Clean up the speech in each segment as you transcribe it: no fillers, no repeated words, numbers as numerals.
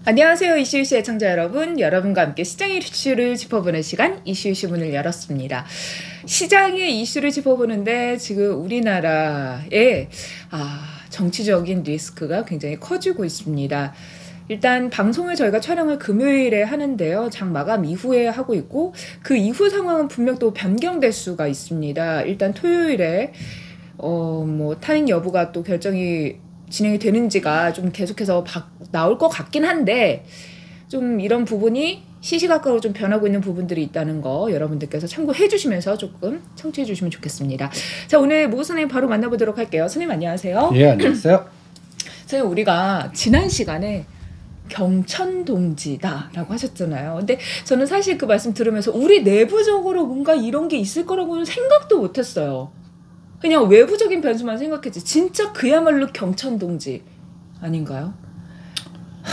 안녕하세요. 이슈이슈 애청자 여러분. 여러분과 함께 시장의 이슈를 짚어보는 시간 이슈이슈 문을 열었습니다. 시장의 이슈를 짚어보는데 지금 우리나라의 정치적인 리스크가 굉장히 커지고 있습니다. 일단 방송을 저희가 촬영을 금요일에 하는데요. 장 마감 이후에 하고 있고 그 이후 상황은 분명 또 변경될 수가 있습니다. 일단 토요일에 탄핵 여부가 또 결정이 진행이 되는지가 좀 계속해서 나올 것 같긴 한데 좀 이런 부분이 시시각각으로 좀 변하고 있는 부분들이 있다는 거 여러분들께서 참고해 주시면서 조금 청취해 주시면 좋겠습니다. 자, 오늘 모 선생님 바로 만나보도록 할게요. 선생님 안녕하세요. 예, 안녕하세요. 선생님, 우리가 지난 시간에 경천동지다라고 하셨잖아요. 근데 저는 사실 그 말씀 들으면서 우리 내부적으로 뭔가 이런 게 있을 거라고는 생각도 못했어요. 그냥 외부적인 변수만 생각했지. 진짜 그야말로 경천동지 아닌가요?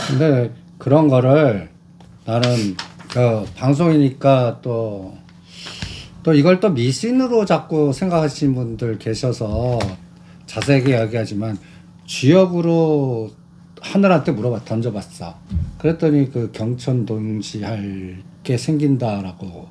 근데 그런 거를 나는 방송이니까 또 이걸 또 미신으로 자꾸 생각하시는 분들 계셔서 자세하게 이야기하지만 주역으로 하늘한테 던져봤어. 그랬더니 그 경천동지 할 게 생긴다라고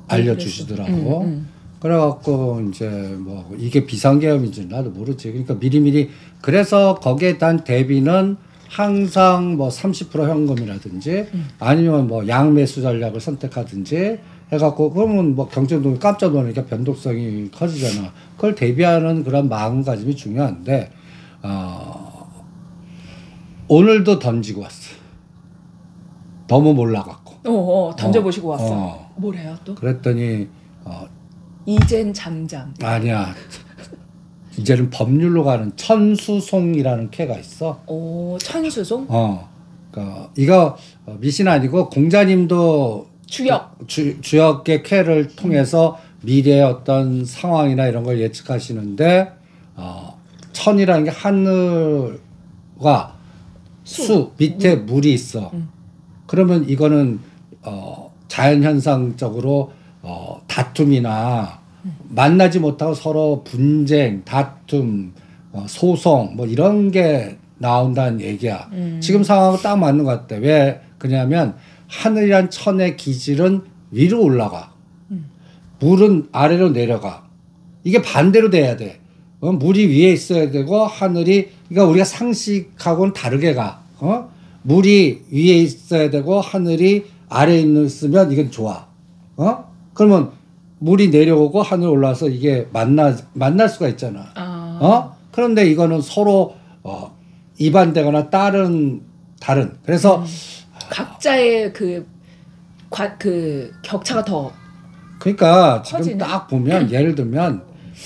알려주시더라고. 그래갖고 이제 뭐 이게 비상계엄인지 나도 모르지. 그러니까 미리미리 그래서 거기에 대한 대비는 항상 뭐 30% 현금이라든지 아니면 뭐 양매수 전략을 선택하든지 해갖고 그러면 뭐 경쟁동이 깜짝 놀라니까 변동성이 커지잖아. 그걸 대비하는 그런 마음가짐이 중요한데 오늘도 던지고 왔어. 너무 몰라갖고. 던져보시고 왔어. 뭐래요 또? 그랬더니 이젠 잠잠. 아니야. 이제는 법률로 가는 천수송이라는 캐가 있어. 오, 천수송? 그러니까 이거 미신 아니고 공자님도 주역의 캐를 통해서 미래의 어떤 상황이나 이런 걸 예측하시는데 천이라는 게 하늘과 수 밑에 물이 있어. 그러면 이거는 자연현상적으로 다툼이나 만나지 못하고 서로 분쟁, 다툼, 소송 뭐 이런 게 나온다는 얘기야. 지금 상황은 딱 맞는 것 같아. 왜 그러냐면 하늘이란 천의 기질은 위로 올라가. 물은 아래로 내려가. 이게 반대로 돼야 돼. 물이 위에 있어야 되고 하늘이 그러니까 우리가 상식하고는 다르게 가. 물이 위에 있어야 되고 하늘이 아래에 있으면 이건 좋아. 그러면 물이 내려오고 하늘 올라와서 이게 만날 수가 있잖아. 그런데 이거는 서로 이반되거나 다른 그래서 각자의 그 격차가 더 그러니까 커지네. 지금 딱 보면 예를 들면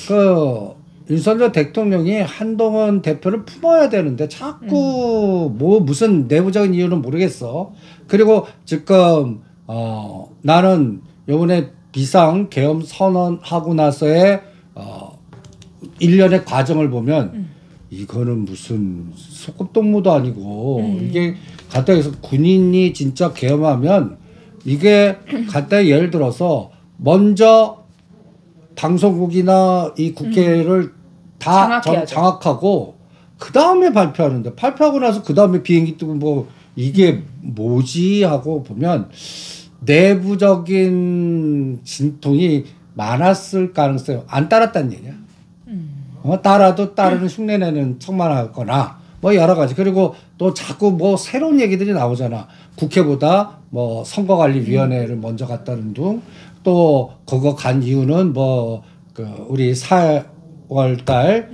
그 윤석열 대통령이 한동훈 대표를 품어야 되는데 자꾸 뭐 무슨 내부적인 이유는 모르겠어. 그리고 지금 나는 요번에 비상 계엄 선언하고 나서의 일련의 과정을 보면 이거는 무슨 소꿉동무도 아니고 이게 갖다 해서 군인이 진짜 계엄하면 이게 갖다 예를 들어서 먼저 방송국이나 이 국회를 다 장악하고 그 다음에 발표하는데 발표하고 나서 그 다음에 비행기 뜨고 뭐 이게 뭐지 하고 보면 내부적인 진통이 많았을 가능성이 안 따랐다는 얘기야. 따라도 따르는 흉내내는 척만 하거나 뭐 여러 가지. 그리고 또 자꾸 뭐 새로운 얘기들이 나오잖아. 국회보다 뭐 선거관리위원회를 먼저 갔다는 둥. 또 그거 간 이유는 뭐 그 우리 4월달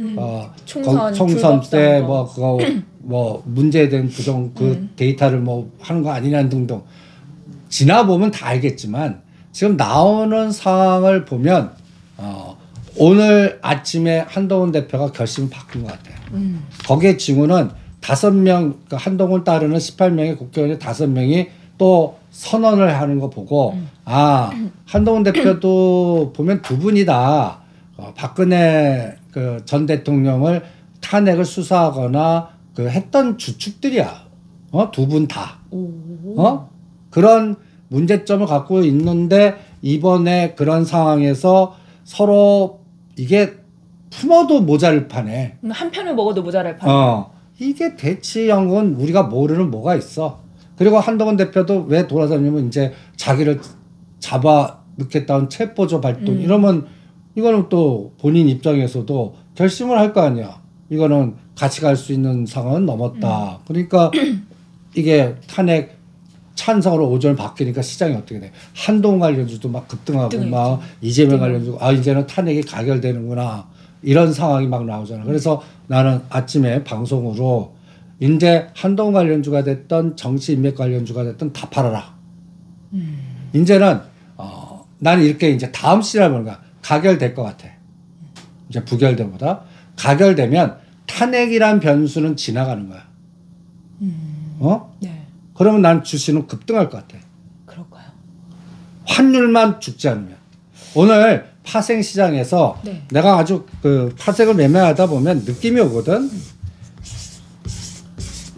총선 때 뭐 그거 뭐 문제된 부정 그 데이터를 뭐 하는 거 아니냐는 등등. 지나보면 다 알겠지만 지금 나오는 상황을 보면 오늘 아침에 한동훈 대표가 결심을 바꾼 것 같아요. 거기에 징후는 5명, 한동훈 따르는 18명의 국회의원의 5명이 또 선언을 하는 거 보고 한동훈 대표도 보면 두 분이다. 박근혜 그 전 대통령을 탄핵을 수사하거나 그 했던 주축들이야. 두 분 다. 그런 문제점을 갖고 있는데 이번에 그런 상황에서 서로 이게 품어도 모자랄 판에 한 편을 먹어도 모자랄 판에 이게 대치한 건 우리가 모르는 뭐가 있어. 그리고 한동훈 대표도 왜 돌아다니면 이제 자기를 잡아 넣겠다는 체포조 발동 이러면 이거는 또 본인 입장에서도 결심을 할 거 아니야. 이거는 같이 갈 수 있는 상황은 넘었다. 그러니까 이게 탄핵 찬성으로 오전을 바뀌니까 시장이 어떻게 돼? 한동훈 관련주도 막 급등하고 막 이재명 관련주 이제는 탄핵이 가결되는구나 이런 상황이 막 나오잖아. 그래서 나는 아침에 방송으로 이제 한동훈 관련주가 됐던 정치 인맥 관련주가 됐던 다 팔아라. 이제는 나는 이렇게 이제 다음 시기를 보는 거야. 가결될 것 같아. 이제 부결되보다 가결되면 탄핵이란 변수는 지나가는 거야. 네. 그러면 난 주식은 급등할 것 같아. 그럴까요? 환율만 죽지 않으면. 오늘 파생 시장에서 네. 내가 아주 그 파생을 매매하다 보면 느낌이 오거든.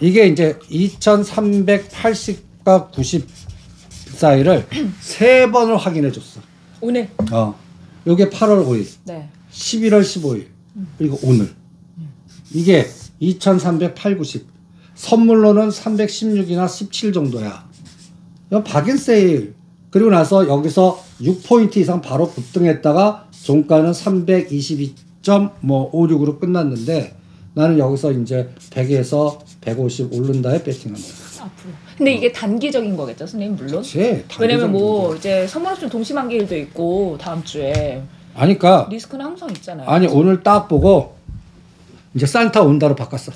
이게 이제 2380과 90 사이를 세 번을 확인해 줬어. 오늘. 요게 8월 5일, 네. 11월 15일, 그리고 오늘. 이게 2308, 90. 선물로는 316이나 17 정도야. 박인 세일. 그리고 나서 여기서 6포인트 이상 바로 급등했다가 종가는 322.56으로 끝났는데 나는 여기서 이제 100에서 150 오른다에 배팅한 거야. 앞으로. 근데 이게 단기적인 거겠죠, 선생님 물론. 그치, 왜냐면 뭐 이제 선물옵션 동시만기일도 있고 다음 주에. 아니까. 리스크는 항상 있잖아요. 아니 오늘 딱 보고 이제 산타 온다로 바꿨어.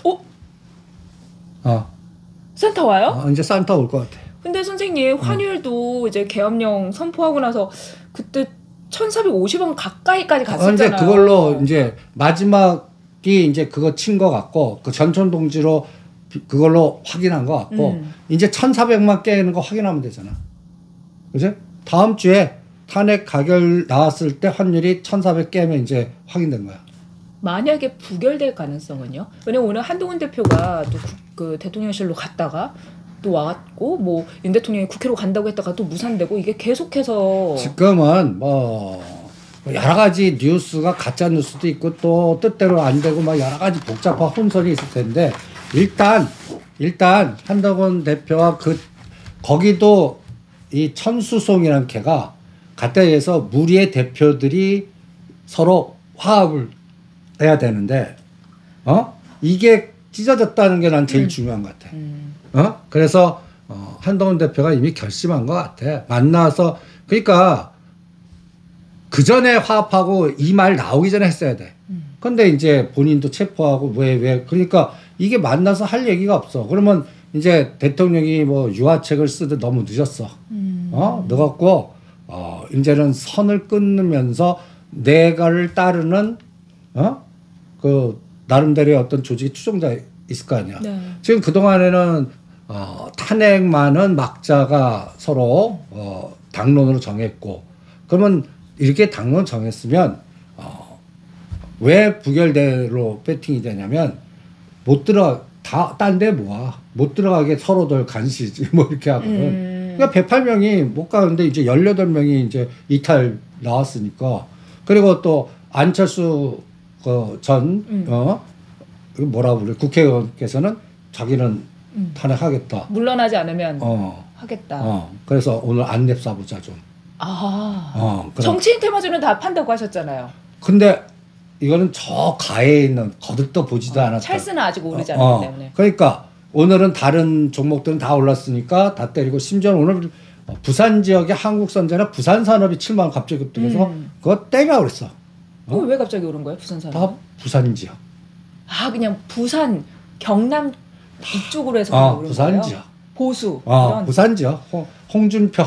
산타 와요? 이제 산타 올 것 같아. 근데 선생님 환율도 이제 계엄령 선포하고 나서 그때 1,450원 가까이까지 갔었잖아요. 이제 그걸로 이제 마지막이 이제 그거 친 것 같고 그 전촌동지로 그걸로 확인한 것 같고 이제 1,400만 깨는 거 확인하면 되잖아. 그지? 다음 주에 탄핵 가결 나왔을 때 환율이 1,400 깨면 이제 확인된 거야. 만약에 부결될 가능성은요? 왜냐면 오늘 한동훈 대표가 또 그 대통령실로 갔다가 또 와갖고 뭐 윤 대통령이 국회로 간다고 했다가 또 무산되고 이게 계속해서 지금은 뭐 여러 가지 뉴스가 가짜 뉴스도 있고 또 뜻대로 안 되고 막 여러 가지 복잡한 혼선이 있을 텐데 일단 한동훈 대표와 거기도 이 천수송이라는 개가 가까이에서 무리의 대표들이 서로 화합을 해야 되는데 이게 찢어졌다는 게 난 제일 중요한 것 같아. 그래서 한동훈 대표가 이미 결심한 것 같아. 만나서 그러니까 그 전에 화합하고 이 말 나오기 전에 했어야 돼. 근데 이제 본인도 체포하고 왜 그러니까 이게 만나서 할 얘기가 없어. 그러면 이제 대통령이 뭐 유화책을 쓰듯 너무 늦었어. 늦었고 이제는 선을 끊으면서 내가를 따르는 그 나름대로의 어떤 조직의 추종자 있을 거 아니야. 네. 지금 그 동안에는 탄핵만은 막자가 서로 당론으로 정했고 그러면 이렇게 당론 정했으면 왜 부결대로 배팅이 되냐면 못 들어 딴 데 모아 못 들어가게 서로들 간시지 뭐 이렇게 하거든. 그러니까 108명이 못 가는데 이제 18명이 이제 이탈 나왔으니까 그리고 또 안철수 뭐라 그래 국회의원께서는 자기는 탄핵하겠다. 물러나지 않으면 하겠다. 그래서 오늘 안냅사 보자 좀. 정치인 테마주는 다 판다고 하셨잖아요. 근데 이거는 저 가에 있는 거들떠 보지도 않았다. 찰스는 아직 오르지 않았기 때문에. 그러니까 오늘은 다른 종목들은 다 올랐으니까 다 때리고 심지어 오늘 부산 지역의 한국선제나 부산산업이 7만 원 갑자기 급등해서 그거 떼가 그랬어. 왜 갑자기 오른 거예요? 부산산업? 다 부산 지역. 그냥 부산, 경남 이쪽으로 해서 오른 부산 거예요? 지역. 보수. 부산 지역. 홍준표.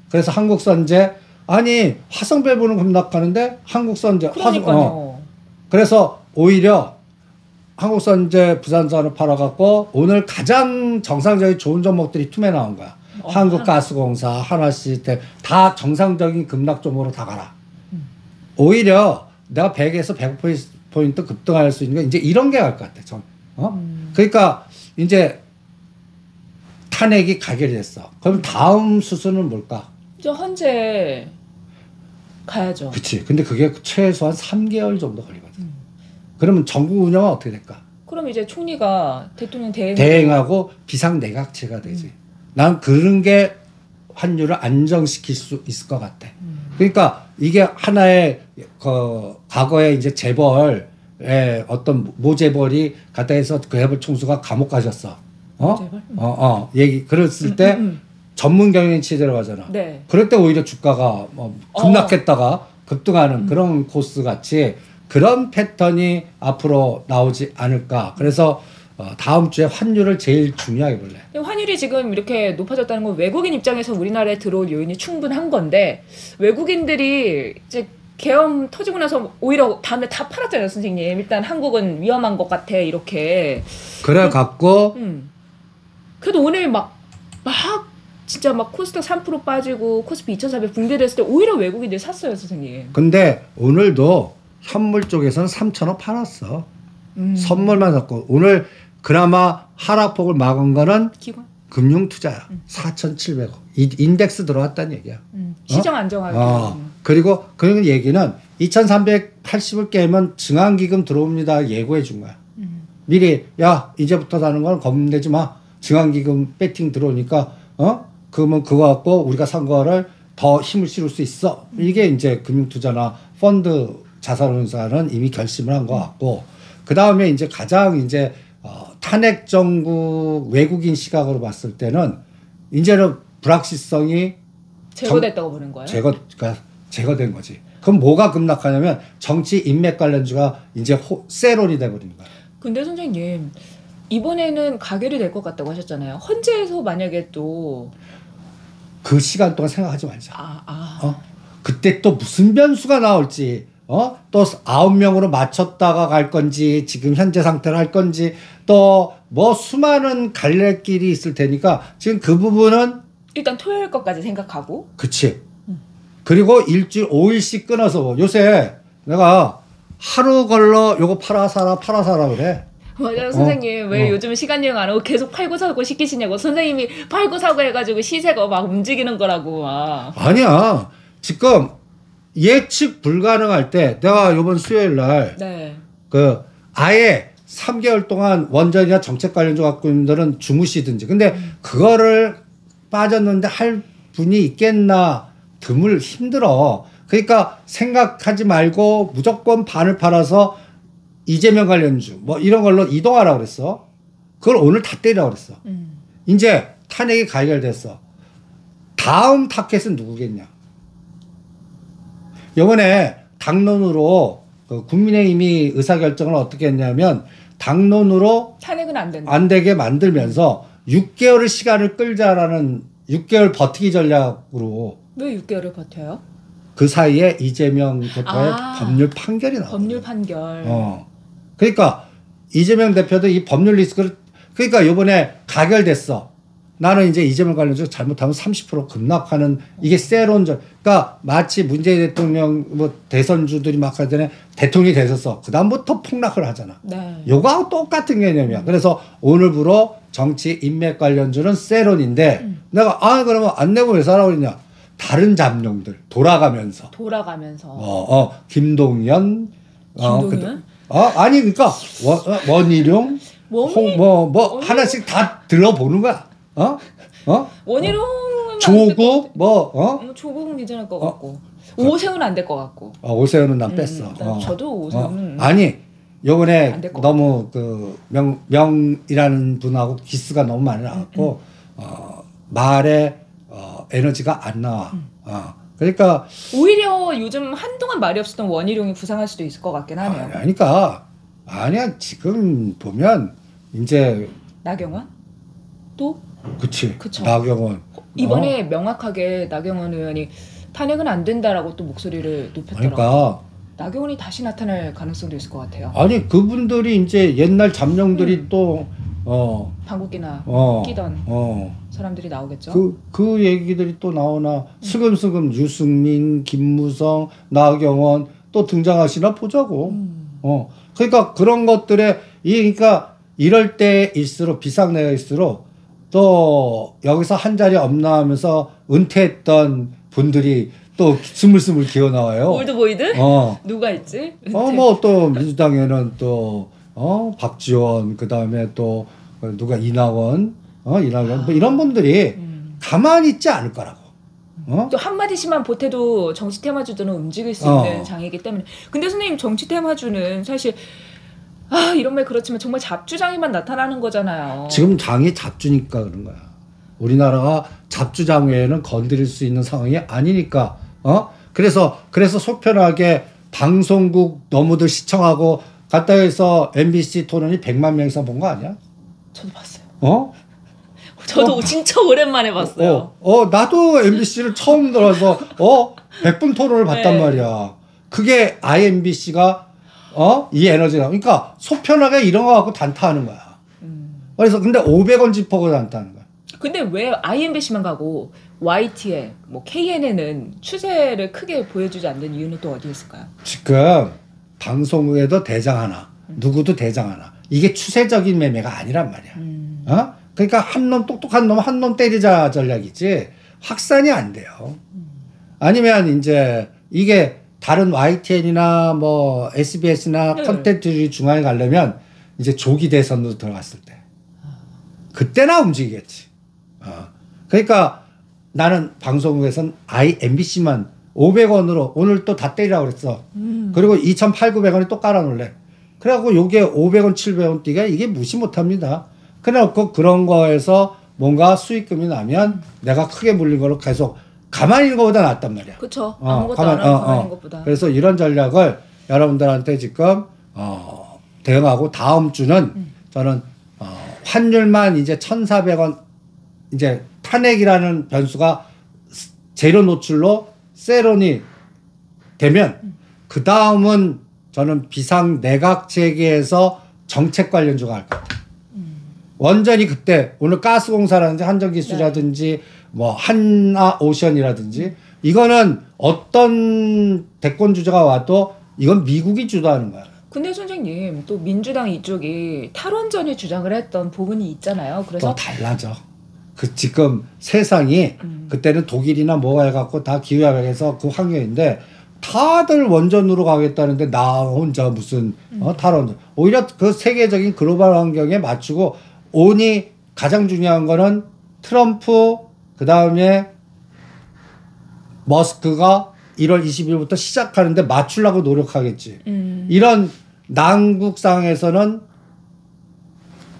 그래서 한국선제 아니 화성배부는 급락하는데 한국선제 그래서 오히려 한국선제 부산산업 팔아갖고 오늘 가장 정상적인 좋은 종목들이 투매 나온 거야. 한국가스공사, 한화시스템 다 정상적인 급락 종목으로 다 가라. 오히려 내가 100에서 100포인트 급등할 수 있는 게 이제 이런 게 갈 것 같아. 전. 그러니까 이제 탄핵이 가결이 됐어. 그럼 다음 수순은 뭘까? 저 헌재 가야죠. 그치. 근데 그게 최소한 3개월 정도 걸리거든. 그러면 정부 운영은 어떻게 될까? 그럼 이제 총리가 대통령 대행하고 비상내각제가 되지. 난 그런 게 환율을 안정시킬 수 있을 것 같아. 그러니까 이게 하나의 과거에 이제 재벌의 어떤 모재벌이 갔다 해서 그 재벌 총수가 감옥 가셨어. 모재벌? 얘기 그랬을 때 전문 경영인 취재로 가잖아. 네. 그럴 때 오히려 주가가 뭐 급락했다가 급등하는 그런 코스 같이 그런 패턴이 앞으로 나오지 않을까. 그래서 다음 주에 환율을 제일 중요하게 볼래. 환율이 지금 이렇게 높아졌다는 건 외국인 입장에서 우리나라에 들어올 요인이 충분한 건데 외국인들이 이제 계엄 터지고 나서 오히려 다음에 다 팔았잖아요, 선생님. 일단 한국은 위험한 것 같아 이렇게. 그래 갖고 그래도 오늘 막 진짜 막 코스닥 3% 빠지고 코스피 2,400 붕괴됐을 때 오히려 외국인들이 샀어요, 선생님. 근데 오늘도 현물 쪽에서는 3,000원 팔았어. 선물만 샀고 오늘 그나마 하락폭을 막은 거는 기관? 금융투자야. 4,700억. 인덱스 들어왔다는 얘기야. 시장 안정화기. 그리고 그 얘기는 2,380을 깨면 증환기금 들어옵니다. 예고해 준 거야. 미리 야 이제부터 사는 건 겁내지 마. 증환기금 배팅 들어오니까 그러면 그거 갖고 우리가 산 거를 더 힘을 실을 수 있어. 이게 이제 금융투자나 펀드 자산운용사는 이미 결심을 한 것 같고 그 다음에 이제 가장 이제 탄핵 정부 외국인 시각으로 봤을 때는 이제는 불확실성이 제거됐다고 보는 거예요? 그러니까 제거된 거지. 그럼 뭐가 급락하냐면 정치 인맥 관련주가 이제 세론이 돼버리는 거야. 근데 선생님 이번에는 가결이 될 것 같다고 하셨잖아요. 헌재에서 만약에 또 그 시간 동안 생각하지 말자. 그때 또 무슨 변수가 나올지 또 9명으로 맞췄다가 갈 건지 지금 현재 상태로 할 건지 또 뭐 수많은 갈래길이 있을 테니까 지금 그 부분은 일단 토요일 것까지 생각하고 그치. 그리고 일주일 5일씩 끊어서 요새 내가 하루 걸러 요거 팔아 사라 그래. 맞아요, 선생님. 왜 요즘 시간 여행 안 하고 계속 팔고 사고 시키시냐고. 선생님이 팔고 사고 해가지고 시세가 막 움직이는 거라고. 아니야. 지금 예측 불가능할 때 내가 이번 수요일 날 그 아예 3개월 동안 원전이나 정책 관련주 갖고 있는 분들은 주무시든지 근데 그거를 빠졌는데 할 분이 있겠나 드물 힘들어. 그러니까 생각하지 말고 무조건 반을 팔아서 이재명 관련주 뭐 이런 걸로 이동하라고 그랬어. 그걸 오늘 다 때리라고 그랬어. 이제 탄핵이 가결됐어. 다음 타겟은 누구겠냐. 이번에 당론으로 국민의힘이 의사결정을 어떻게 했냐면 당론으로 탄핵은 안 된다. 안 되게 만들면서 6개월의 시간을 끌자라는 6개월 버티기 전략으로. 왜 6개월을 버텨요? 그 사이에 이재명 대표의 법률 판결이 나와. 법률 판결. 그러니까 이재명 대표도 이 법률 리스크를 그러니까 이번에 가결됐어. 나는 이제 이재명 관련해서 잘못하면 30% 급락하는 이게 세론전. 그러니까 마치 문재인 대통령 뭐 대선주들이 막 하잖아요. 대통령이 되셨어. 그다음부터 폭락을 하잖아. 네. 요거하고 똑같은 개념이야. 그래서 오늘부로 정치 인맥 관련주는 세론인데 내가 그러면 안 내고 왜 사라고 그러냐. 다른 잠룡들 돌아가면서. 김동연. 아니 그러니까 원희룡. 하나씩 다 들어보는 거야. 원희룡은 조국 조국은 괜찮을 것 같고 오세훈은 안 될 것 같고. 오세훈은 난 뺐어. 저도 오세훈은 아니 요번에 너무 그 명이라는 분하고 기스가 너무 많이 나왔고 말에 에너지가 안 나와. 그러니까 오히려 요즘 한동안 말이 없었던 원희룡이 부상할 수도 있을 것 같긴 하네요. 그러니까 아니야 지금 보면 이제 나경원 또 그치. 나경원 이번에 명확하게 나경원 의원이 탄핵은 안 된다라고 또 목소리를 높였더라고요. 그러니까 나경원이 다시 나타날 가능성도 있을 것 같아요. 아니 그분들이 이제 옛날 잠룡들이 또 방귀끼나 끼던 사람들이 나오겠죠. 그 얘기들이 또 나오나 슬금슬금 유승민, 김무성, 나경원 또 등장하시나 보자고. 그러니까 그런 것들에 그러니까 이럴 때일수록 비상내일수록 또 여기서 한 자리 없나 하면서 은퇴했던 분들이 또 스물스물 기어 나와요. 올드보이들? 누가 있지? 뭐 또 민주당에는 또 박지원 그다음에 또 누가 이낙원 뭐 이런 분들이 가만히 있지 않을 거라고. 또 한마디씩만 보태도 정치 테마주들은 움직일 수 있는 장이기 때문에. 근데 선생님 정치 테마주는 사실 이런 말 그렇지만 정말 잡주장에만 나타나는 거잖아요. 지금 장이 잡주니까 그런 거야. 우리나라가 잡주장 외에는 건드릴 수 있는 상황이 아니니까. 그래서 속편하게 방송국 너무들 시청하고 갔다 해서 MBC 토론이 100만 명 이상 본 거 아니야? 저도 봤어요. 저도 진짜 오랜만에 봤어요. 나도 MBC를 처음 들어서 100분 토론을 봤단 말이야. 그게 IMBC가 이 에너지가 그러니까 속편하게 이런 거 갖고 단타하는 거야. 그래서 근데 500원 짚어고 단타하는 거야. 근데 왜 IMBC만 가고 YTN, 뭐 KNN은 추세를 크게 보여주지 않는 이유는 또 어디에 있을까요? 지금 방송국에도 대장 하나, 누구도 대장 하나. 이게 추세적인 매매가 아니란 말이야. 그러니까 한 놈 똑똑한 놈 한 놈 때리자 전략이지 확산이 안 돼요. 아니면 이제 이게 다른 YTN이나 뭐 SBS나 컨텐츠들이 중앙에 가려면 이제 조기 대선으로 들어갔을 때 그때나 움직이겠지. 그러니까 나는 방송국에선 MBC만 500원으로 오늘 또 다 때리라고 그랬어. 그리고 2,800원에 또 깔아놓을래. 그래갖고 요게 500원, 700원 뛰가 이게 무시 못합니다. 그래갖고 그런 거에서 뭔가 수익금이 나면 내가 크게 물린 걸로 계속 가만히 있는 것보다 낫단 말이야. 그렇죠. 아무것도 안 하고 가만히 있는 것보다. 그래서 이런 전략을 여러분들한테 지금 대응하고 다음 주는 저는 환율만 이제 1,400원 이제 탄핵이라는 변수가 재료 노출로 세론이 되면 그 다음은 저는 비상 내각 체계에서 정책 관련주가 할 것 같아요. 완전히 그때 오늘 가스공사라든지 한전기술이라든지 뭐 한아오션이라든지 이거는 어떤 대권 주자가 와도 이건 미국이 주도하는 거야. 근데 선생님 또 민주당 이쪽이 탈원전을 주장을 했던 부분이 있잖아요. 그래서 또 달라져. 그 지금 세상이 그때는 독일이나 뭐가 해갖고 다 기후협약해서 그 환경인데 다들 원전으로 가겠다는데 나 혼자 무슨 탈원전. 오히려 그 세계적인 글로벌 환경에 맞추고 오니 가장 중요한 거는 트럼프 그 다음에 머스크가 1월 20일부터 시작하는데 맞추려고 노력하겠지. 이런 난국상에서는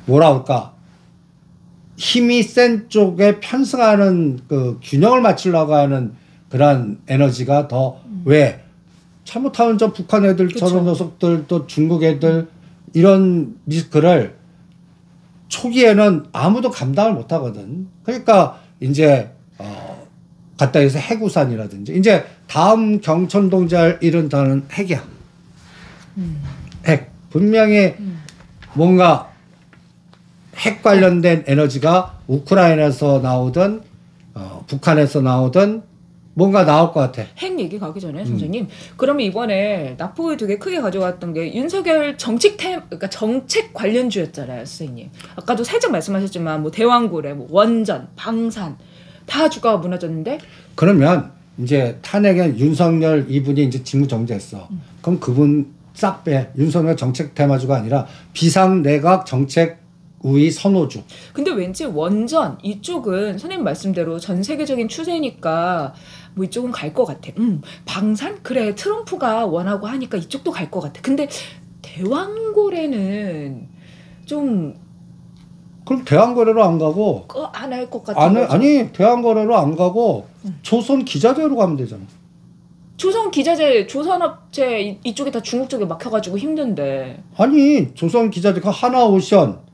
뭐라 할까 힘이 센 쪽에 편승하는 그 균형을 맞추려고 하는 그런 에너지가 더 왜 잘못하면 저 북한 애들 저런 녀석들 또 중국 애들 이런 리스크를 초기에는 아무도 감당을 못 하거든. 그러니까 이제 갖다 해서 해구산이라든지 이제 다음 경천동잘 일은 다는 핵이야. 핵. 분명히 뭔가 핵 관련된 에너지가 우크라이나에서 나오든 북한에서 나오든 뭔가 나올 것 같아. 핵 얘기 가기 전에 선생님 그러면 이번에 낙폭을 되게 크게 가져갔던 게 윤석열 그러니까 정책 관련주였잖아요, 선생님. 아까도 살짝 말씀하셨지만 뭐 대왕고래, 뭐 원전, 방산 다 주가가 무너졌는데. 그러면 이제 탄핵에 윤석열 이분이 이제 직무정지했어. 그럼 그분 싹 빼. 윤석열 정책 테마주가 아니라 비상 내각 정책 우위 선호주. 근데 왠지 원전 이쪽은 선생님 말씀대로 전 세계적인 추세니까 뭐 이쪽은 갈 것 같아. 방산? 그래 트럼프가 원하고 하니까 이쪽도 갈 것 같아. 근데 대왕고래는 좀 그럼 대왕거래로 안 가고 안 할 것 같은 아니 대왕거래로 안 가고 조선 기자재로 가면 되잖아. 조선 기자재, 조선업체 이쪽에 다 중국 쪽에 막혀가지고 힘든데. 아니 조선 기자재가 하나오션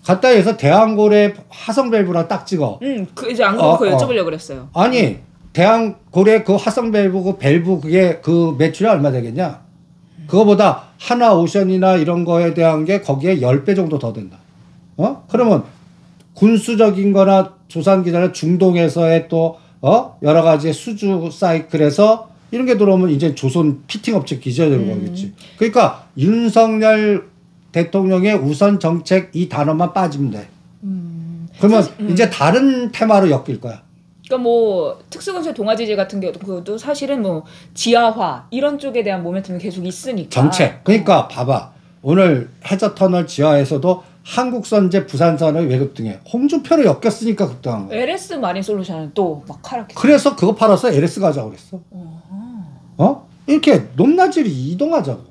갔다 해서 대왕고래 화성밸브랑 딱 찍어. 그 이제 안 그러고 그거 여쭤보려고 그랬어요. 아니 대왕고래 그 화성밸브 그 밸브 그게 그 매출이 얼마 되겠냐? 그거보다 하나오션이나 이런 거에 대한 게 거기에 10배 정도 더 된다. 그러면 군수적인 거나 조선기자나 중동에서의 또 여러 가지 수주 사이클에서 이런 게 들어오면 이제 조선 피팅업체 기자재로 가겠지. 그러니까 윤석열 대통령의 우선 정책 이 단어만 빠지면 돼. 그러면 이제 다른 테마로 엮일 거야. 그러니까 뭐 특수건설 동아지질 같은 경우도 사실은 뭐 지하화 이런 쪽에 대한 모멘텀이 계속 있으니까. 정책. 그러니까 봐봐. 오늘 해저터널 지하에서도 한국선제 부산선의 외급 등에 홍준표를 엮였으니까 급등한 거야. LS 마린솔루션은 또 막 하락했어. 그래서 그거 팔아서 LS 가자고 그랬어. 어? 이렇게 높낮이를 이동하자고.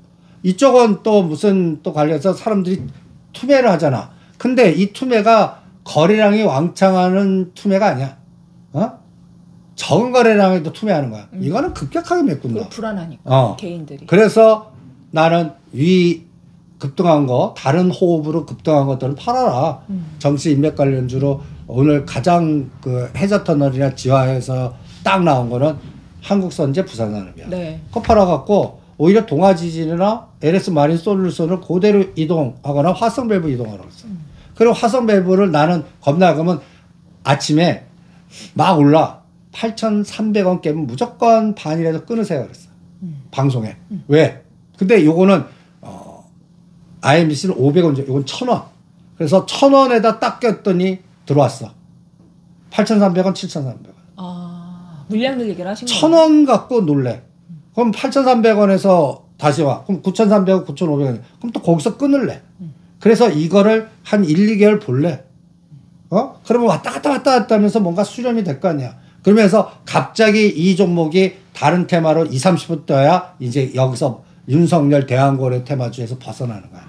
이쪽은 또 무슨 또 관련해서 사람들이 투매를 하잖아. 근데 이 투매가 거래량이 왕창하는 투매가 아니야. 어? 적은 거래량에도 투매하는 거야. 이거는 급격하게 메꾼다. 불안하니까 개인들이. 그래서 나는 위 급등한 거 다른 호흡으로 급등한 것들은 팔아라. 정치 인맥 관련주로 오늘 가장 그 해저터널이나 지하에서 딱 나온 거는 한국선제 부산산업이야. 네. 그거 팔아갖고 오히려 동아지진이나 LS 마린 솔루션을 그대로 이동하거나 화성밸브 이동하라고 했어. 그리고 화성밸브를 나는 겁나가면 아침에 막 올라 8,300원 깨면 무조건 반이라도 끊으세요 그랬어. 방송에. 왜? 근데 요거는 IMBC는 500원, 요건 1,000원. 그래서 1,000원에다 딱 꼈더니 들어왔어. 8,300원, 7,300원. 아, 물량 늘리기를 하신 거예요? 1,000원 갖고 놀래. 그럼 8,300원에서 다시 와. 그럼 9,300원, 9,500원. 그럼 또 거기서 끊을래. 그래서 이거를 한 1, 2개월 볼래. 그러면 왔다 갔다 하면서 뭔가 수렴이 될 거 아니야. 그러면서 갑자기 이 종목이 다른 테마로 20, 30분 떠야 이제 여기서 윤석열 대한거래 테마주에서 벗어나는 거야.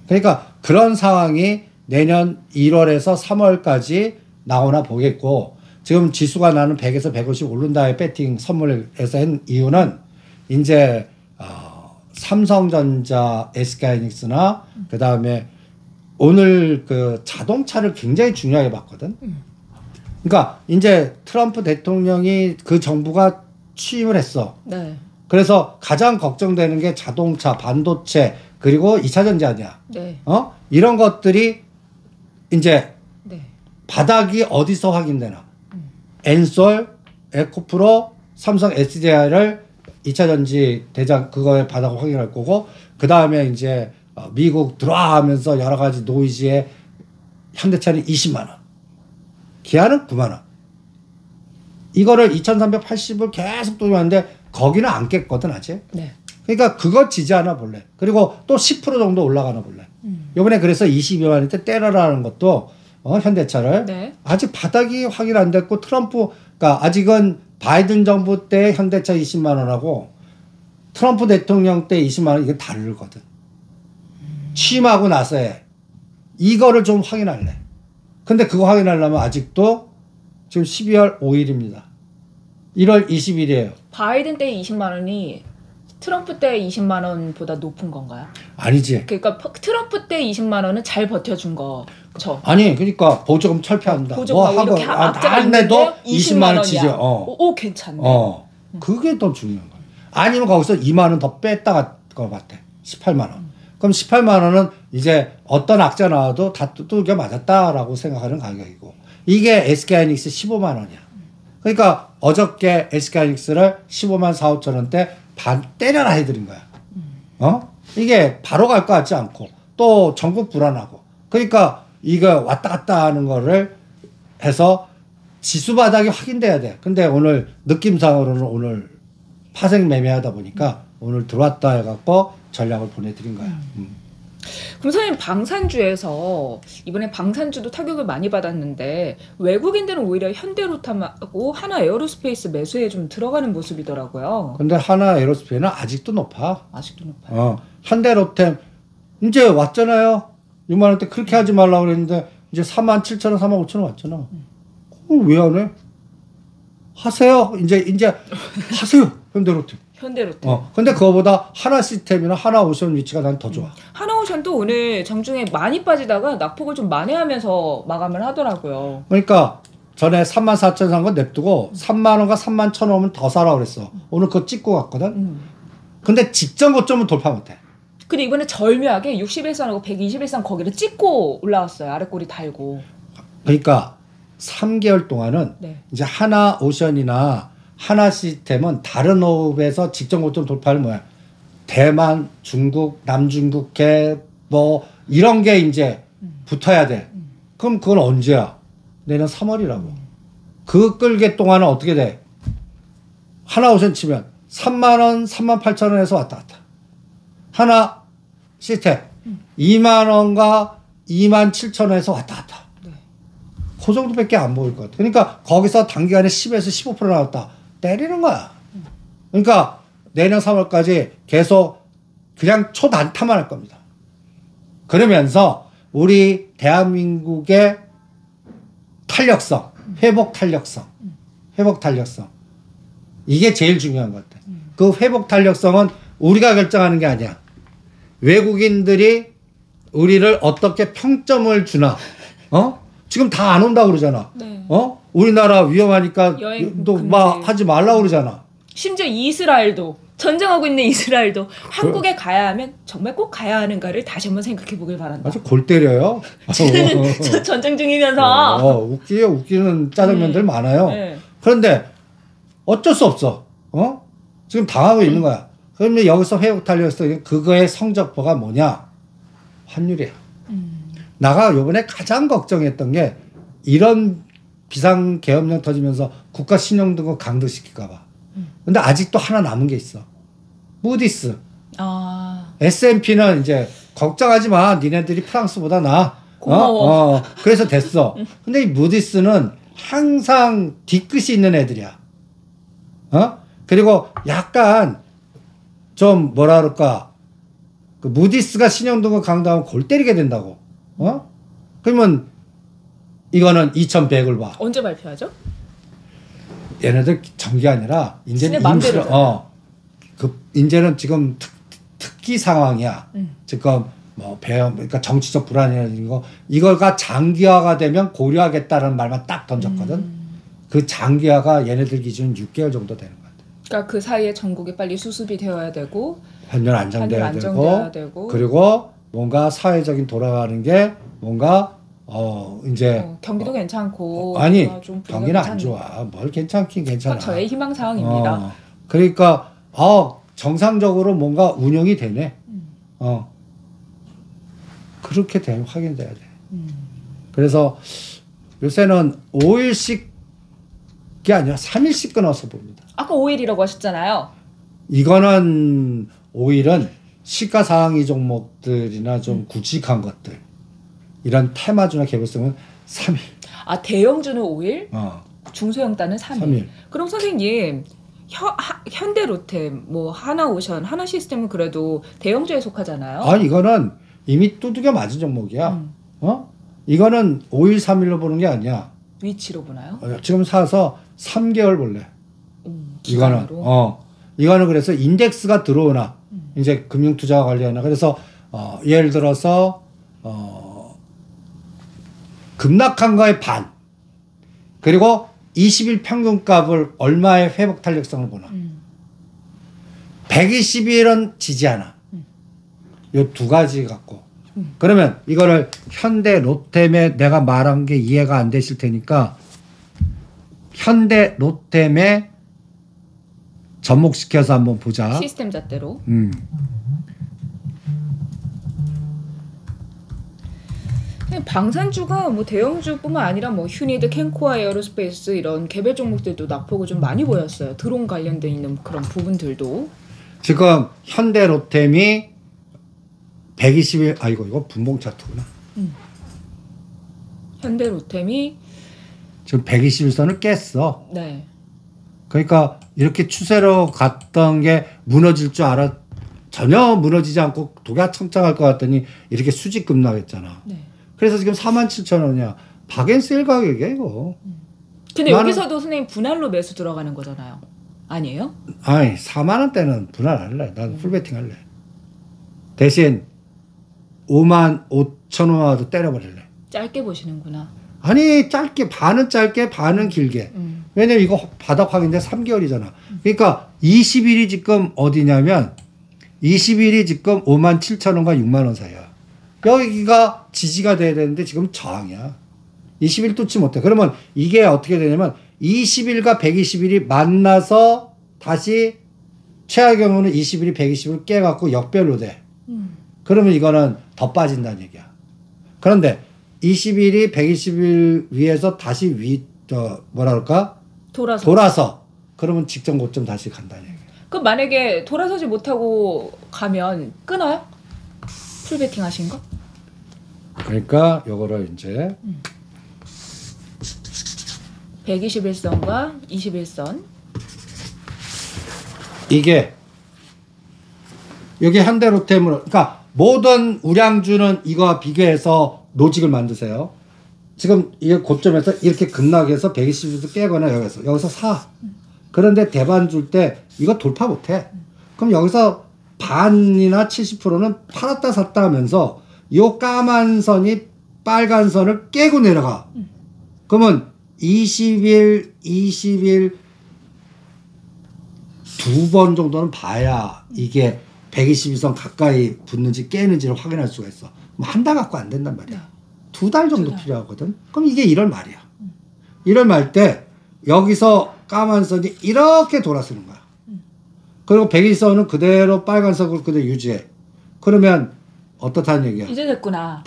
그러니까 그런 상황이 내년 1월에서 3월까지 나오나 보겠고, 지금 지수가 나는 100에서 150 오른다의 배팅 선물에서 한 이유는 이제 삼성전자, SK하이닉스나 그 다음에 오늘 그 자동차를 굉장히 중요하게 봤거든. 그러니까 이제 트럼프 대통령이 그 정부가 취임을 했어. 네. 그래서 가장 걱정되는 게 자동차, 반도체, 그리고 2차 전지 아니야. 네. 이런 것들이 이제 네. 바닥이 어디서 확인되나. 엔솔, 에코프로, 삼성 SDI를 2차 전지 대장 그거에 바닥을 확인할 거고, 그 다음에 이제 미국 들어와 하면서 여러 가지 노이즈에 현대차는 20만 원. 기아는 9만 원. 이거를 2,380을 계속 돌렸는데 거기는 안 깼거든 아직. 네. 그러니까 그거 지지하나 볼래. 그리고 또 10% 정도 올라가나 볼래. 이번에 그래서 22만 원대 때려라는 것도 현대차를 네. 아직 바닥이 확인 안 됐고 트럼프가 아직은 바이든 정부 때 현대차 20만 원하고 트럼프 대통령 때 20만 원 이게 다르거든. 취임하고 나서에 이거를 좀 확인할래. 근데 그거 확인하려면 아직도 지금 12월 5일입니다. 1월 20일이에요. 바이든 때 20만 원이 트럼프 때 20만 원보다 높은 건가요? 아니지. 그러니까 트럼프 때 20만 원은 잘 버텨준 거죠. 아니 그러니까 보조금 철폐한다. 보조금 뭐 이렇게 하고 악재가 안 내도 있는데 20만 원 지지. 오 괜찮네. 그게 더 중요한 거야. 아니면 거기서 2만 원 더 뺐다가 거 같아. 18만 원. 그럼 18만 원은 이제 어떤 악재 나와도 다 두들겨 맞았다라고 생각하는 가격이고, 이게 SK하이닉스 15만 원이야. 그러니까 어저께 SK하이닉스를 15만 4, 5천 원대 반 때려라 해드린 거야. 이게 바로 갈 것 같지 않고 또 전국 불안하고, 그러니까 이거 왔다 갔다 하는 거를 해서 지수 바닥이 확인돼야 돼. 근데 오늘 느낌상으로는 오늘 파생 매매하다 보니까 오늘 들어왔다 해갖고 전략을 보내드린 거야. 그럼 선생님, 방산주에서 이번에 방산주도 타격을 많이 받았는데 외국인들은 오히려 현대로템하고 하나 에어로스페이스 매수에 좀 들어가는 모습이더라고요. 근데 하나 에어로스페이스는 아직도 높아. 아직도 높아요. 현대로템 이제 왔잖아요. 6만 원대 그렇게 하지 말라고 그랬는데 이제 4만 7천 원, 4만 5천 원 왔잖아. 왜 안 해? 하세요. 이제 하세요. 현대로템. 현대로템. 근데 그거보다 하나 시스템이나 하나 오션 위치가 난 더 좋아. 하나오션도 오늘 장중에 많이 빠지다가 낙폭을 좀 만회하면서 마감을 하더라고요. 그러니까 전에 3만 4천 산 거 냅두고 3만 원과 3만 1천 원은 더 사라 그랬어. 오늘 그거 찍고 갔거든. 근데 직전 고점은 돌파 못해. 근데 이번에 절묘하게 61선하고 121선 거기를 찍고 올라왔어요. 아랫꼬리 달고. 그러니까 3개월 동안은 네. 이제 하나 오션이나 하나 시스템은 다른 호흡에서 직전 고점 돌파를 뭐야? 대만, 중국, 남중국해 뭐 이런 게 이제 붙어야 돼. 그럼 그건 언제야? 내년 3월이라고. 그 끌게 동안은 어떻게 돼? 하나 옵션 치면 3만 원, 3만 8천 원에서 왔다 갔다. 하나 시스템 2만 원과 2만 7천 원에서 왔다 갔다. 네. 그 정도밖에 안 보일 것 같아. 그러니까 거기서 단기간에 10에서 15% 나왔다. 때리는 거야. 그러니까 내년 3월까지 계속 그냥 초단타만 할 겁니다. 그러면서 우리 대한민국의 탄력성, 회복 탄력성, 회복 탄력성. 이게 제일 중요한 것 같아. 그 회복 탄력성은 우리가 결정하는 게 아니야. 외국인들이 우리를 어떻게 평점을 주나. 지금 다 안 온다고 그러잖아. 네. 우리나라 위험하니까 또 금지. 막 하지 말라고 그러잖아. 심지어 이스라엘도 전쟁하고 있는 이스라엘도 한국에 가야 하면 정말 꼭 가야 하는가를 다시 한번 생각해 보길 바란다. 아주 골 때려요. 저 전쟁 중이면서 웃기는 짜장면들 많아요. 네. 그런데 어쩔 수 없어. 지금 당하고 있는 거야. 그러면 여기서 회복 탄력성 그거의 성적표가 뭐냐? 환율이야. 나가 요번에 가장 걱정했던 게 이런 비상계엄령 터지면서 국가 신용등급 강도시킬까 봐. 근데 아직도 하나 남은 게 있어. 무디스. S&P는 이제 걱정하지 마. 니네들이 프랑스보다 나아. 고마워. 그래서 됐어. 근데 이 무디스는 항상 뒤끝이 있는 애들이야. 그리고 약간 좀 뭐라 그럴까. 그 무디스가 신용등급 강도하면 골 때리게 된다고. 그러면 이거는 2100을 봐. 언제 발표하죠? 얘네들 정기 아니라 이제는 마음대로 이제는 지금 특기 상황이야. 지금 뭐 배험 그러니까 정치적 불안이라는 거 이거가 장기화가 되면 고려하겠다는 말만 딱 던졌거든. 그 장기화가 얘네들 기준 6개월 정도 되는 것 같아. 그러니까 그 사이에 전국이 빨리 수습이 되어야 되고 환율 안정돼야 되고 그리고 뭔가 사회적인 돌아가는 게 뭔가 이제 경기도 괜찮고 아니 좀 경기는 안 좋아. 뭘 괜찮긴 괜찮아. 저의 희망 사항입니다. 그러니까 정상적으로 뭔가 운영이 되네. 그렇게 되면 확인돼야 돼. 그래서 요새는 5일씩이 아니라 3일씩 끊어서 봅니다. 아까 5일이라고 하셨잖아요. 이거는 5일은 시가상위 종목들이나 좀 굵직한 것들 이런 테마주나 개별성은 3일. 대형주는 5일, 중소형단은 3일. 그럼 선생님 현대로템, 뭐 하나오션, 하나시스템은 그래도 대형주에 속하잖아요. 이거는 이미 두들겨 맞은 종목이야. 이거는 5일, 3일로 보는 게 아니야. 위치로 보나요? 지금 사서 3개월 볼래. 기간으로? 이거는 그래서 인덱스가 들어오나 이제 금융투자와 관련하나 그래서 예를 들어서 급락한 거의 반 그리고 20일 평균값을 얼마의 회복 탄력성을 보나 120일은 지지하나 이 두 가지 갖고 그러면 이거를 현대 롯템에 내가 말한 게 이해가 안 되실 테니까 현대 롯템에 접목시켜서 한번 보자. 시스템 잣대로. 방산주가 뭐 대형주뿐만 아니라 뭐 휴니드, 캔코아, 에어로스페이스 이런 개별 종목들도 낙폭을 좀 많이 보였어요. 드론 관련돼 있는 그런 부분들도. 지금 현대 롯템이 120일 이거 분봉 차트구나. 현대 롯템이 지금 121선을 깼어. 네. 그러니까 이렇게 추세로 갔던 게 무너질 줄 알아. 전혀 무너지지 않고 독야청청할 것 같더니 이렇게 수직 급락했잖아. 네. 그래서 지금 47,000원이야. 박앤세일 가격이야 이거. 근데 여기서도 선생님 분할로 매수 들어가는 거잖아요. 아니에요? 4만 원대는 분할 안 할래. 난 풀베팅 할래. 대신 5만 5천 원도 때려버릴래. 짧게 보시는구나. 아니 짧게 반은 짧게 반은 길게. 왜냐면 이거 바닥 확인돼 3개월이잖아. 그러니까 20일이 지금 어디냐면 20일이 지금 5만 7천 원과 6만 원 사이야. 여기가 지지가 돼야 되는데 지금 저항이야. 20일 뚫지 못해. 그러면 이게 어떻게 되냐면 20일과 120일이 만나서 다시 최악의 경우는 20일이 120일 깨갖고 역별로 돼. 그러면 이거는 더 빠진다는 얘기야. 그런데 20일이 120일 위에서 다시 뭐라 그럴까? 돌아서 그러면 직전 고점 다시 간다는 얘기예요. 그럼 만약에 돌아서지 못하고 가면 끊어요? 풀베팅 하신 거? 그러니까 요거를 이제 121선과 21선. 이게 여기 현대로템으로 그러니까 모든 우량주는 이거와 비교해서 노직을 만드세요. 지금 이게 고점에서 이렇게 급락해서 120에서 깨거나 여기서 사. 그런데 대반 줄 때 이거 돌파 못해. 그럼 여기서 반이나 70%는 팔았다 샀다 하면서 요 까만 선이 빨간 선을 깨고 내려가. 그러면 20일 두 번 정도는 봐야 이게 122선 가까이 붙는지 깨는지를 확인할 수가 있어. 한 달 갖고 안 된단 말이야. 2달 정도 필요하거든. 그럼 이게 1월 말이야. 1월 말 때 여기서 까만 선이 이렇게 돌아서는 거야. 그리고 122선은 그대로 빨간색을 그대로 유지해. 그러면 어떻다는 얘기야? 이제 됐구나.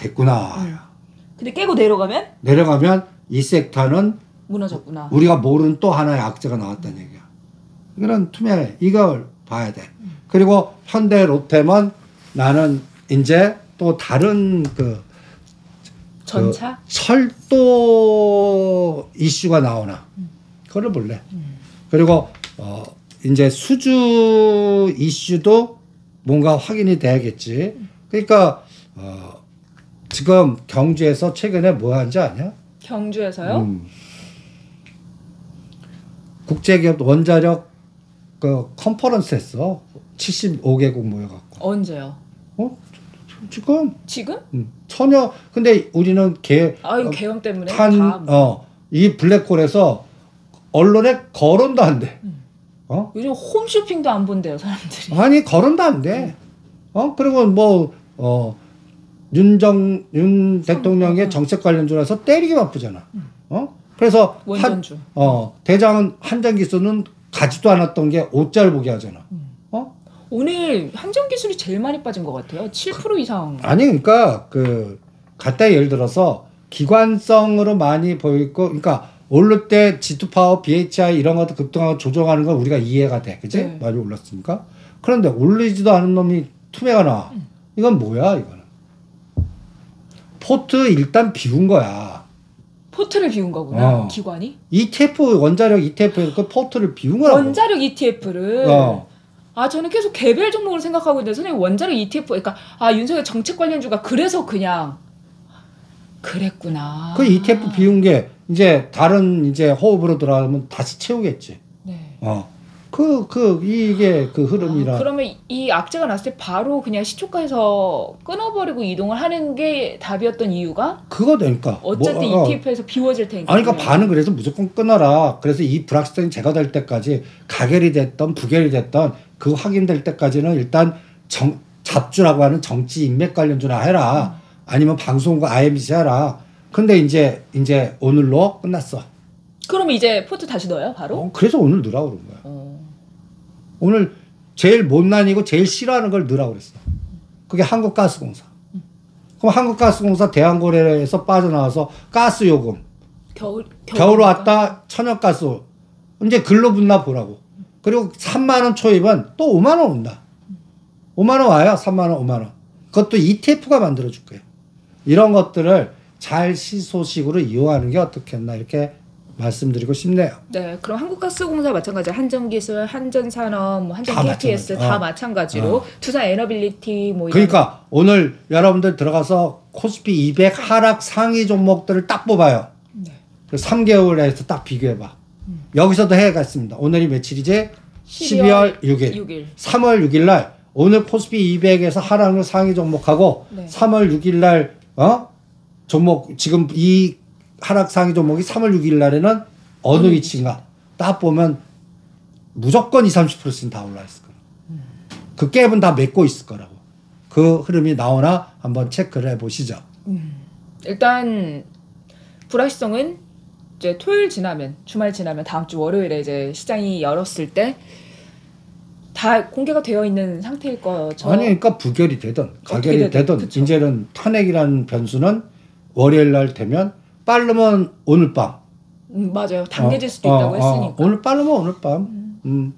근데 깨고 내려가면 이 섹터는 무너졌구나. 우리가 모르는 또 하나의 악재가 나왔다는 얘기야. 이거는 투명해. 이걸 봐야 돼. 그리고 현대 로템은 나는 이제 또 다른 전차? 철도 이슈가 나오나. 그걸 볼래. 그리고 이제 수주 이슈도 뭔가 확인이 돼야겠지. 그러니까 지금 경주에서 최근에 뭐 한지 아냐? 경주에서요? 국제기업 원자력 컨퍼런스 했어. 75개국 모여갖고. 언제요? 지금? 지금? 전혀. 근데 우리는 계엄 때문에 이 블랙홀에서 언론에 거론도 안 돼. 요즘 홈쇼핑도 안 본대요, 사람들이. 아니, 거론도 안 돼. 그리고 윤 대통령의 정책 관련주라서 때리기 바쁘잖아. 그래서 원전주. 대장은 한전기술은 가지도 않았던 게 5자를 보게 하잖아. 오늘 한전기술이 제일 많이 빠진 것 같아요. 7% 이상. 아니, 그러니까 갖다 예를 들어서 기관성으로 많이 보이고, 그러니까 오를 때 G2파워, BHI 이런 것도 급등하고 조정하는 건 우리가 이해가 돼, 그지? 네. 많이 올랐으니까. 그런데 올리지도 않은 놈이 투매가 나와. 이건 뭐야, 이거는? 포트 일단 비운 거야. 포트를 비운 거구나. 기관이? ETF 원자력 ETF에서 그 포트를 비운 거라고. 원자력 ETF를. 저는 계속 개별 종목을 생각하고 있는데 선생님 원자력 ETF 그러니까 윤석열 정책 관련주가 그래서 그냥 그랬구나. 그 ETF 비운 게 이제 다른 이제 호흡으로 들어가면 다시 채우겠지. 네. 이게 그 흐름이라. 그러면 이 악재가 났을 때 바로 그냥 시초가에서 끊어버리고 이동을 하는 게 답이었던 이유가? 그거니까. 어쨌든 ETF에서 비워질 테니까. 그러니까 반은 그래서 무조건 끊어라. 그래서 이 불확실성이 제거될 때까지 가결이 됐던 부결이 됐던 그 확인될 때까지는 일단 잡주라고 하는 정치 인맥 관련주나 해라. 아니면 방송과 IMC 해라. 근데 이제 오늘로 끝났어. 그러면 이제 포트 다시 넣어요, 바로? 그래서 오늘 넣으라고 그런 거야. 오늘 제일 못난이고 제일 싫어하는 걸 넣으라고 그랬어. 그게 한국가스공사. 그럼 한국가스공사 대한고래에서 빠져나와서 가스 요금. 겨울 왔다 천연가스. 이제 글로 붙나 보라고. 그리고 3만 원 초입은 또 5만 원 온다. 5만 원 와요. 3만 원, 5만 원. 그것도 ETF가 만들어줄 거예요. 이런 것들을 잘 시소식으로 이용하는 게 어떻겠나 이렇게 말씀드리고 싶네요. 네, 그럼 한국가스공사 마찬가지, 한전기술, 한전산업, 한전 KTS 다 마찬가지로 두산 에너빌리티 그러니까 오늘 여러분들 들어가서 코스피 200 하락 상위 종목들을 딱 뽑아요. 네. 3개월에서 딱 비교해봐. 여기서도 해가 있습니다. 오늘이 며칠이지? 12월 6일. 3월 6일 날 오늘 코스피 200에서 하락률 상위 종목하고 3월 6일 날 종목 지금 이 하락 상위 종목이 3월 6일 날에는 어느 위치인가 딱 보면 무조건 20-30%씩 다 올라 있을 거라. 그 갭은 다 맺고 있을 거라고. 그 흐름이 나오나 한번 체크를 해보시죠. 일단 불확실성은 이제 토요일 지나면, 주말 지나면 다음 주 월요일에 이제 시장이 열었을 때 다 공개가 되어 있는 상태일 거죠. 아니, 그러니까 부결이 되든 가결이 되든 그쵸. 이제는 탄핵이라는 변수는 월요일 날 되면 빠르면 오늘 밤 맞아요. 당겨질 수도 있다고 했으니까. 오늘 빠르면 오늘 밤.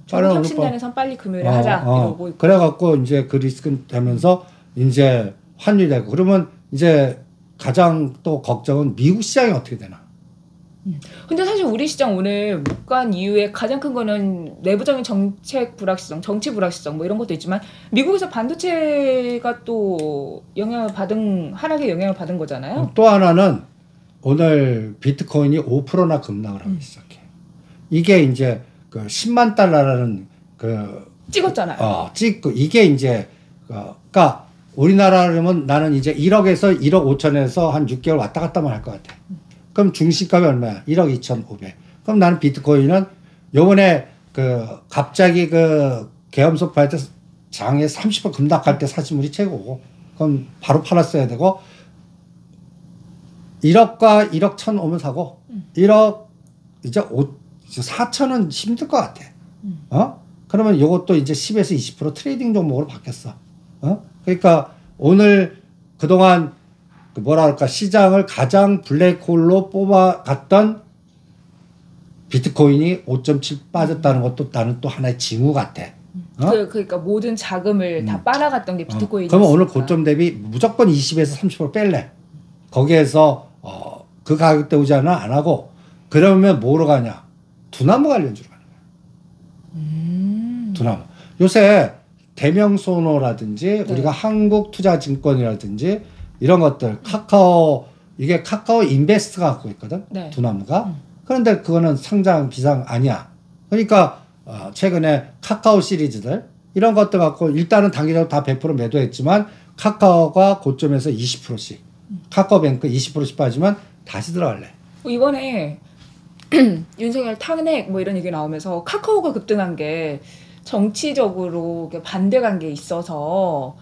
저는 확신단에선 빨리 금요일에 하자 이러고 있고. 그래갖고 이제 그 리스크 되면서 이제 환율이 되고 그러면 이제 가장 또 걱정은 미국 시장이 어떻게 되나. 근데 사실 우리 시장 오늘 못 간 이유의 가장 큰 거는 내부적인 정책 불확실성, 정치 불확실성 뭐 이런 것도 있지만 미국에서 반도체가 또 하락의 영향을 받은 거잖아요. 또 하나는 오늘 비트코인이 5%나 급락을 하기 시작해. 이게 이제 그 10만 달러라는 그 찍었잖아요. 찍고 이게 이제 그러니까 우리나라라면 나는 이제 1억에서 1억 5천에서 한 6개월 왔다 갔다만 할 것 같아. 그럼 중심값이 얼마야? 1억 2,500. 그럼 나는 비트코인은 요번에 그 갑자기 그 계엄속 발때 장에 30% 급락할 때 사시물이 최고고 그럼 바로 팔았어야 되고 1억과 1억 1천 오면 사고 1억 이제 4천은 힘들 것 같아. 그러면 요것도 이제 10에서 20% 트레이딩 종목으로 바뀌었어. 그러니까 오늘 그동안 그 뭐라 할까 시장을 가장 블랙홀로 뽑아갔던 비트코인이 5.7 빠졌다는 것도 나는 또 하나의 징후 같아. 그러니까 모든 자금을 다 빨아갔던 게 비트코인이었으니까. 그러면 오늘 고점 대비 무조건 20에서 30% 뺄래. 거기에서 그 가격대 오지 않아 안 하고 그러면 뭐로 가냐? 두나무 관련주로 가는 거야. 두나무. 요새 대명소노라든지 우리가 한국투자증권이라든지 이런 것들 이게 카카오 인베스트가 갖고 있거든. 네. 두나무가. 그런데 그거는 상장 비상 아니야. 그러니까 최근에 카카오 시리즈들 이런 것들 갖고 일단은 단기적으로 다 100% 매도했지만 카카오가 고점에서 20%씩 카카오뱅크 20%씩 빠지면 다시 들어갈래. 이번에 윤석열 탄핵 뭐 이런 얘기 나오면서 카카오가 급등한 게 정치적으로 반대 관계에 있어서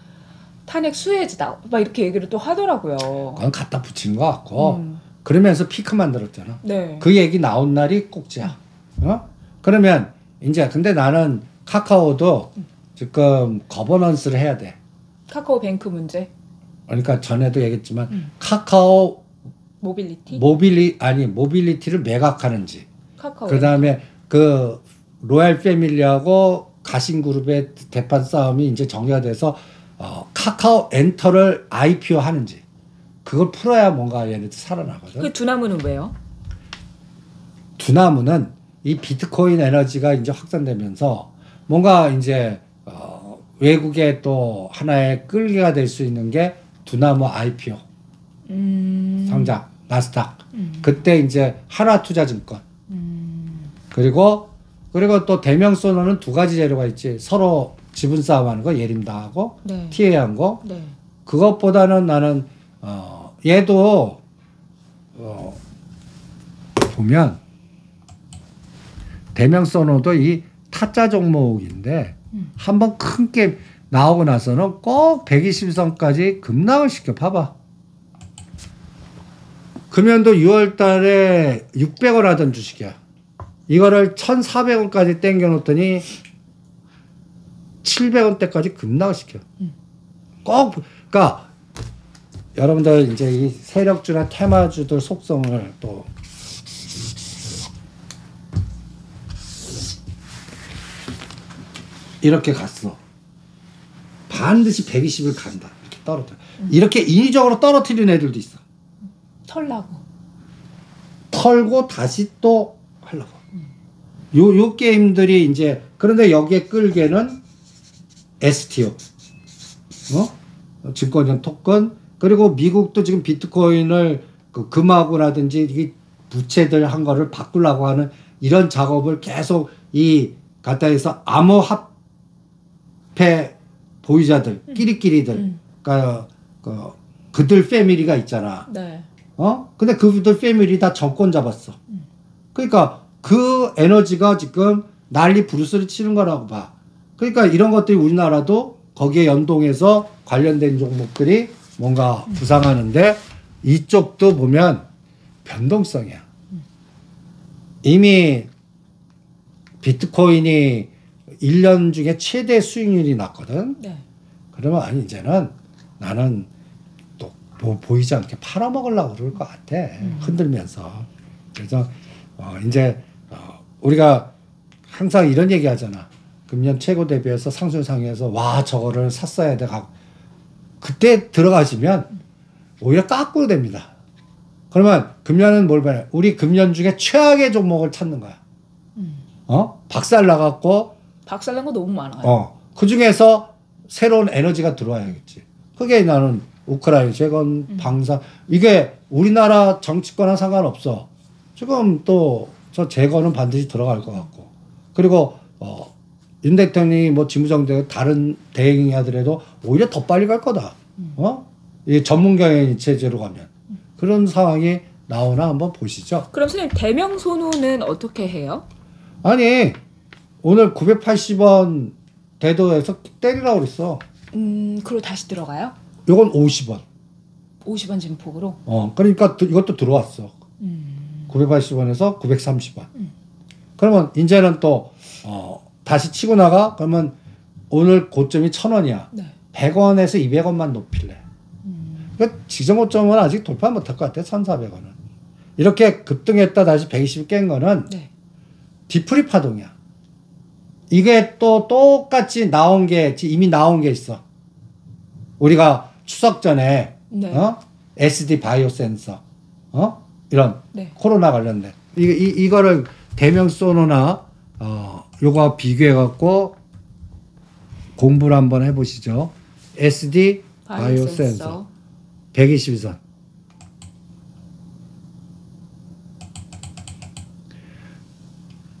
탄핵 수혜지다 막 이렇게 얘기를 또 하더라고요. 그건 갖다 붙인 것 같고 그러면서 피크 만들었잖아. 네. 그 얘기 나온 날이 꼭지야. 그러면 이제 근데 나는 카카오도 지금 거버넌스를 해야 돼. 카카오뱅크 문제. 그러니까 전에도 얘기했지만 카카오 모빌리티를 매각하는지. 그 다음에 그 로얄 패밀리하고 가신그룹의 대판 싸움이 이제 정리가 돼서 카카오 엔터를 IPO 하는지 그걸 풀어야 뭔가 얘네들 살아나거든. 그 두나무는 왜요? 두나무는 이 비트코인 에너지가 이제 확산되면서 뭔가 이제 외국의 또 하나의 끌기가 될 수 있는 게 두나무 IPO 상장 나스닥 그때 이제 하나투자증권 그리고 또 대명소노는 두 가지 재료가 있지. 서로 지분 싸움하는 거 예림당하고 네. TA한 거. 네. 그것보다는 나는 얘도 보면 대명소노도 이 타짜 종목인데 한번 큰 게임 나오고 나서는 꼭 120선까지 급락을 시켜. 봐봐. 금연도 6월 달에 600원 하던 주식이야. 이거를 1,400원까지 땡겨놓더니 700원대까지 급락을 시켜. 꼭, 그러니까 여러분들 이제 이 세력주나 테마주들 속성을 또 이렇게 갔어. 반드시 120을 간다. 이렇게 떨어뜨려. 이렇게 인위적으로 떨어뜨리는 애들도 있어. 털고 다시 또 하려고. 요 게임들이 이제 그런데 여기에 끌게는 STO, 증권형 토큰 그리고 미국도 지금 비트코인을 금하고라든지 이 부채들 한 거를 바꾸려고 하는 이런 작업을 계속 이 갖다해서 암호화폐 보유자들 끼리끼리들 그러니까 그들 패밀리가 있잖아. 네. 근데 그들 패밀리 다 정권 잡았어. 그러니까 그 에너지가 지금 난리 부르스를 치는 거라고 봐. 그러니까 이런 것들이 우리나라도 거기에 연동해서 관련된 종목들이 뭔가 부상하는데 이쪽도 보면 변동성이야. 이미 비트코인이 1년 중에 최대 수익률이 났거든. 네. 그러면 아니 이제는 나는 또 뭐 보이지 않게 팔아먹으려고 그럴 것 같아. 흔들면서. 그래서 이제 우리가 항상 이런 얘기 하잖아. 금년 최고 대비해서 상승상에서 와 저거를 샀어야 돼. 그때 들어가시면 오히려 까꾸로 됩니다. 그러면 금년은 뭘 봐요? 우리 금년 중에 최악의 종목을 찾는 거야. 박살 나갖고 박살난 거 너무 많아요. 그 중에서 새로운 에너지가 들어와야겠지. 그게 나는 우크라이나 재건, 방산 이게 우리나라 정치권과 상관없어. 지금 또 저 재건은 반드시 들어갈 것 같고. 그리고 윤 대통령이 뭐 직무정대 다른 대행이 하더라도 오히려 더 빨리 갈 거다. 이 전문 경영 체제로 가면 그런 상황이 나오나 한번 보시죠. 그럼 선생님 대명 선호는 어떻게 해요? 아니 오늘 980원 대도에서 때리라고 그랬어. 그리고 다시 들어가요? 이건 50원. 50원 진폭으로? 그러니까 이것도 들어왔어. 980원에서 930원. 그러면 이제는 또 다시 치고 나가? 그러면 오늘 고점이 1,000원이야. 네. 100원에서 200원만 높일래. 그러니까 지정 고점은 아직 돌파 못할 것 같아. 1,400원은. 이렇게 급등했다 다시 120 깬 거는 네. 디프리 파동이야. 이게 또 똑같이 나온 게 이미 나온 게 있어. 우리가 추석 전에 네. SD 바이오 센서 이런 네. 코로나 관련된 이거를 대명 소노나 요거 비교해 갖고 공부를 한번 해보시죠. SD 바이오 센서 122선.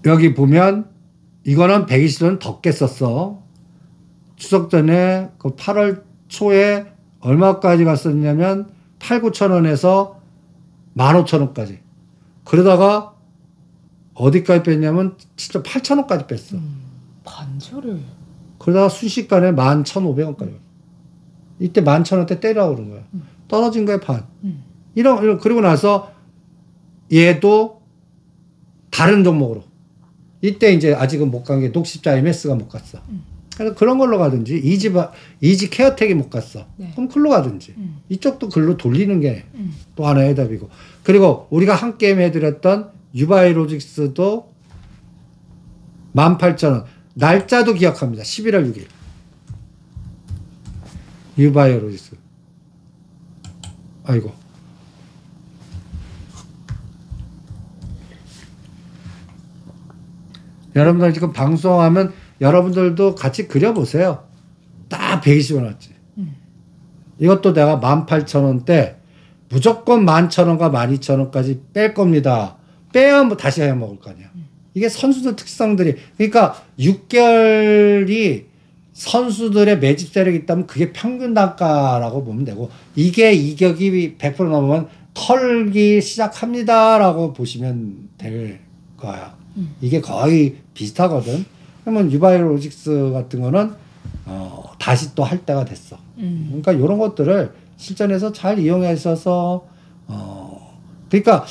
여기 보면 이거는 120선 더 깼었어. 추석 전에 그 8월 초에 얼마까지 갔었냐면 8, 9천 원에서 15,000원까지. 그러다가 어디까지 뺐냐면 진짜 8,000원까지 뺐어. 반절을. 그러다가 순식간에 11,500원까지. 이때 11,000원대 때리라고 그런 거야. 떨어진 거에 반. 이런 그리고 나서 얘도 다른 종목으로. 이때 이제 아직은 못 간 게 녹십자 MS가 못 갔어. 그래서 그런 걸로 가든지 이지 케어텍이 못 갔어. 네. 그럼 글로 가든지. 이쪽도 글로 돌리는 게 또 하나의 답이고. 그리고 우리가 한 게임 해드렸던 유바이로직스도 18,000원. 날짜도 기억합니다. 11월 6일. 유바이로직스. 아이고. 여러분들 지금 방송하면 여러분들도 같이 그려보세요. 딱 120원 왔지. 이것도 내가 18,000원대 무조건 11,000원과 12,000원까지 뺄 겁니다. 빼야 뭐 다시 해야 먹을 거 아니야. 이게 선수들 특성들이. 그러니까 6개월이 선수들의 매집 세력이 있다면 그게 평균 단가라고 보면 되고, 이게 이격이 100% 넘으면 털기 시작합니다라고 보시면 될 거야. 이게 거의 비슷하거든. 그러면 유바이로직스 같은 거는 다시 또 할 때가 됐어. 그러니까 이런 것들을 실전에서 잘 이용하셔서 그러니까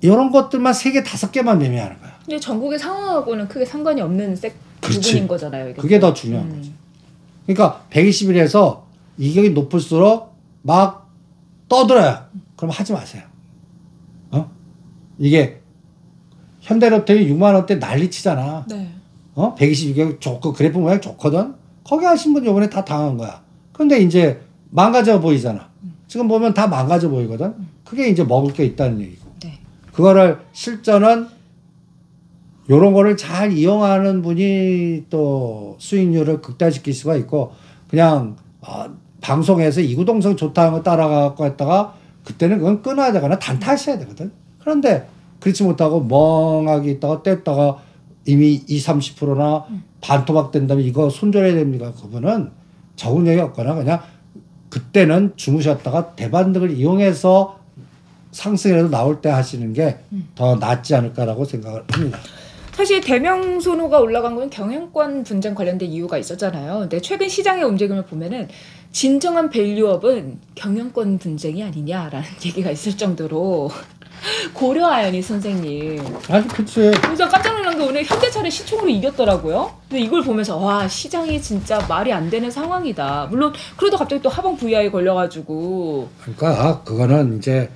이런 것들만 3개, 5개만 매매하는 거야. 근데 전국의 상황하고는 크게 상관이 없는 부분인 거잖아요. 이게 그게 더 중요한 거지. 그러니까 120일에서 이격이 높을수록 막 떠들어요. 그럼 하지 마세요. 이게 현대로템이 6만 원대 난리치잖아. 네. 122격 좋고 그래프 모양 좋거든. 거기 하신 분 요번에 다 당한 거야. 근데 이제 망가져 보이잖아. 지금 보면 다 망가져 보이거든. 그게 이제 먹을 게 있다는 얘기고. 네. 그거를 실전은 요런 거를 잘 이용하는 분이 또 수익률을 극대화시킬 수가 있고, 그냥 방송에서 이구동성 좋다는 거 따라가고 했다가 그때는 그건 끊어야 되거나 단타하셔야 되거든. 그런데 그렇지 못하고 멍하게 있다가 뗐다가 이미 20, 30%나 반토막 된다면 이거 손절해야 됩니까? 그분은 적응력이 없거나 그냥 그때는 주무셨다가 대반등을 이용해서 상승이라도 나올 때 하시는 게 더 낫지 않을까라고 생각을 합니다. 사실 대명 선호가 올라간 건 경영권 분쟁 관련된 이유가 있었잖아요. 근데 최근 시장의 움직임을 보면은 진정한 밸류업은 경영권 분쟁이 아니냐라는 얘기가 있을 정도로 고려아연이 선생님. 아니 그치. 그래서 깜짝 놀란 게 오늘 현대차를 시총으로 이겼더라고요. 근데 이걸 보면서 와, 시장이 진짜 말이 안 되는 상황이다. 물론 그래도 갑자기 또 하방 VI 걸려가지고. 그러니까 그거는 이제